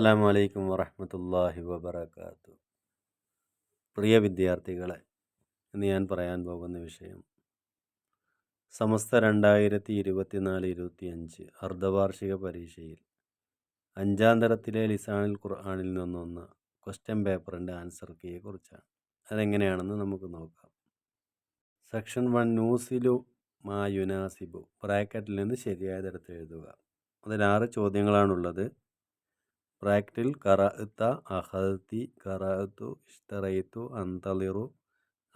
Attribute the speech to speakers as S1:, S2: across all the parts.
S1: അസ്സലാമു അലൈക്കും വറഹ്മത്തുള്ളാഹി വബറകാതുഹു. പ്രിയ വിദ്യാർത്ഥികളെ, ഇന്ന് ഞാൻ പറയാൻ പോകുന്ന വിഷയം സമസ്ത 2024-25 അർദ്ധവാർഷിക പരീക്ഷയിൽ 5ാം തരത്തിലെ ലിസാനുൽ ഖുർആനിൽ നിന്നൊന്ന് ക്വസ്റ്റ്യൻ പേപ്പറിൻ്റെ ആൻസർ കീയെ കുറിച്ചാണ്. അതെങ്ങനെയാണെന്ന് നമുക്ക് നോക്കാം. സെക്ഷൻ 1 നൂസിലു മാ യുനാസിബു, ബ്രാക്കറ്റിൽ നിന്ന് ശരിയായ തരത്തിൽ എഴുതുക. അതിൽ 6 ചോദ്യങ്ങളാണുള്ളത്. ബ്രാക്കറ്റിൽ ഖറഅത, അഖദതി, ഖറഅതു, ഇഷ്തറൈതു, അന്തളിറു,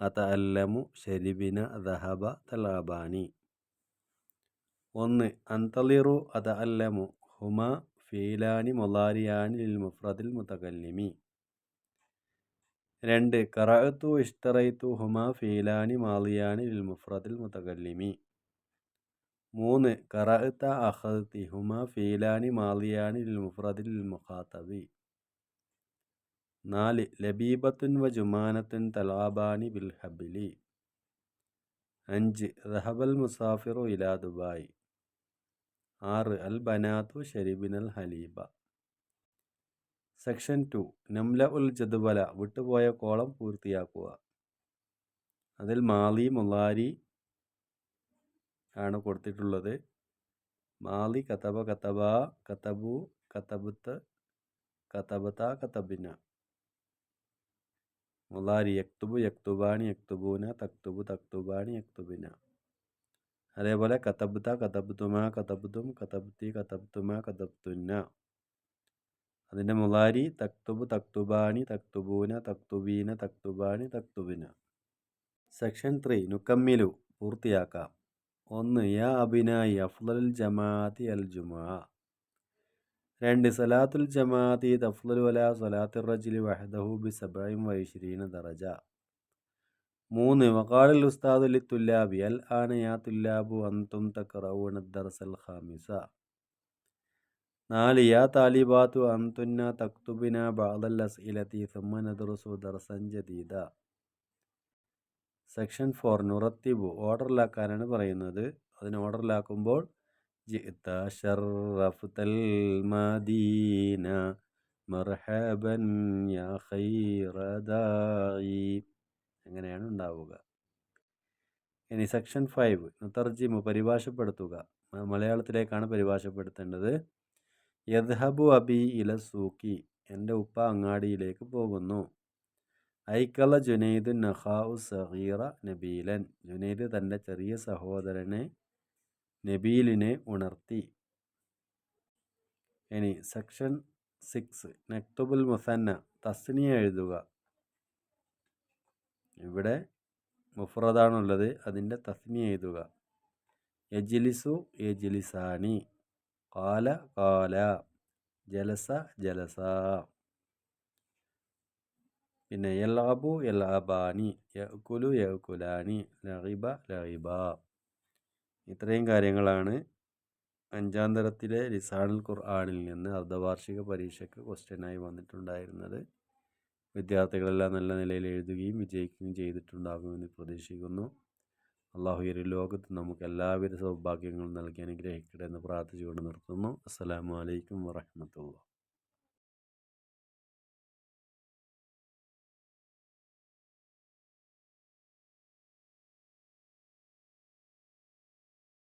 S1: അതഅല്ലമു, ശരിബിന, ദഹബ, തലഅബാനി. 1. അന്തളിറു, അതഅല്ലമു ഹുമാ ഫീലാനി മുളാരിയാനി ലിൽ മുഫ്രദിൽ മുതകല്ലിമി. 2. ഖറഅതു ഇഷ്തറൈതു ഹുമാ ഫീലാനി മാളിയാനി ലിൽ മുഫ്രദിൽ മുതകല്ലിമി. 3. ഖറഅത അഖദതി ഹുമാ ഫീലാനി മാളിയാനി ലിൽ മുഫ്രദിൽ മുഖാതബി. 4. ലബീബത്തുൻ വ ജുമാനത്തുൻ തലഅബാനി ബിൽ ഹബ്ലി. 5. ദഹബൽ മുസാഫിറു ഇലാ ദുബായ്. 6. അൽ ബനാത്തു ശരിബിനൽ ഹലീബ. സെക്ഷൻ 2 നംല ഉൽ ജദ്വല, വിട്ടുപോയ കോളം പൂർത്തിയാക്കുക. അതിൽ മാലി മുളാരി ആണ് കൊടുത്തിട്ടുള്ളത്. മാലി കതബ, കതബ, കതബു, കതബത്ത്, കതബത, കതബിന. മുളാരി യക്തുബു, യക്തുബാനി, യക്തുബൂന, തക്തുബു, തക്തുബാനി, യക്തുബിന. അതേപോലെ കതബ്ത, കതബ്തുമ, കതബ്തും, കതബ്തി, കതബ്തുമ, കതബ്തുന്ന. അതിൻ്റെ മുളാരി തക്തുബു, തക്തുബാനി, തക്തുബൂന, തക്തുബീന, തക്തുബാനി, തക്തുബിന. സെക്ഷൻ 3 നുക്കമ്മിലു, പൂർത്തിയാക്കാം. 1. യാ അബിനായി അഫ്ളലുൽ ജമാഅത്തി അൽ ജുമുഅ. 2. സലാത്തുൽ ജമാഅത്തി തഫ്ളലു അലാ സലാത്തിർ റജുലി വഹദഹു ബി 27 ദറജ. 3. വഖാലൽ ഉസ്താദു ലിത്തുല്ലാബി അൽ ആന യാ തുല്ലാബു അൻതും തഖറഊന ദർസൽ ഖാമിസ. 4. യാ താലിബാത്തു അൻതുന്ന തക്തുബിന ബഅദൽ അസ്ഇലതി സുമ്മ നദ്റുസു ദർസൻ ജദീദ. സെക്ഷൻ 4 നുറത്തിബു, ഓർഡറിലാക്കാനാണ് പറയുന്നത്. അതിന് ഓർഡറിലാക്കുമ്പോൾ ജിഅത ശറഫ്തൽ മദീന മർഹബൻ യാ ഖൈറ ദാഇ, അങ്ങനെയാണ് ഉണ്ടാവുക. ഇനി സെക്ഷൻ 5 നുതർജിമു, പരിഭാഷപ്പെടുത്തുക. മലയാളത്തിലേക്കാണ് പരിഭാഷപ്പെടുത്തേണ്ടത്. യദ്ഹബു അബി ഇല സൂക്കി, എൻ്റെ ഉപ്പ അങ്ങാടിയിലേക്ക് പോകുന്നു. ഐക്കല ജുനൈദ് നഖാഉ സഗീറ നബീലൻ, ജുനൈദ് തൻ്റെ ചെറിയ സഹോദരനെ നബീലിനെ ഉണർത്തി. ഇനി സെക്ഷൻ 6 നക്തുബുൽ മുസന്ന, തസ്നിയ എഴുതുക. ഇവിടെ മുഫ്രദാണുള്ളത്, അതിൻ്റെ തസ്നിയ എഴുതുക. യജ്ലിസു യജ്ലിസാനി, ഖാല ഖാല, ജലസ ജലസ. പിന്നെ യൽഅബു യൽഅബാനി, യഅ്കുലു യഅ്കുലാനി, ലഇബ ലഇബ. ഇത്രയും കാര്യങ്ങളാണ് 5ാം തരത്തിലെ ലിസാനുൽ ഖുർആനിൽ നിന്ന് അർദ്ധവാർഷിക പരീക്ഷയ്ക്ക് ക്വസ്റ്റ്യനായി വന്നിട്ടുണ്ടായിരുന്നത്. വിദ്യാർത്ഥികളെല്ലാം നല്ല നിലയിൽ എഴുതുകയും വിജയിക്കുകയും ചെയ്തിട്ടുണ്ടാകുമെന്ന് പ്രതീക്ഷിക്കുന്നു. അള്ളാഹു ഈ ലോകത്ത് നമുക്ക് എല്ലാവിധ സൗഭാഗ്യങ്ങളും നൽകി അനുഗ്രഹിക്കട്ടെ എന്ന് പ്രാർത്ഥിച്ചുകൊണ്ട് നിർത്തുന്നു. അസ്സലാമു അലൈക്കും വറഹ്മത്തുള്ളാഹി.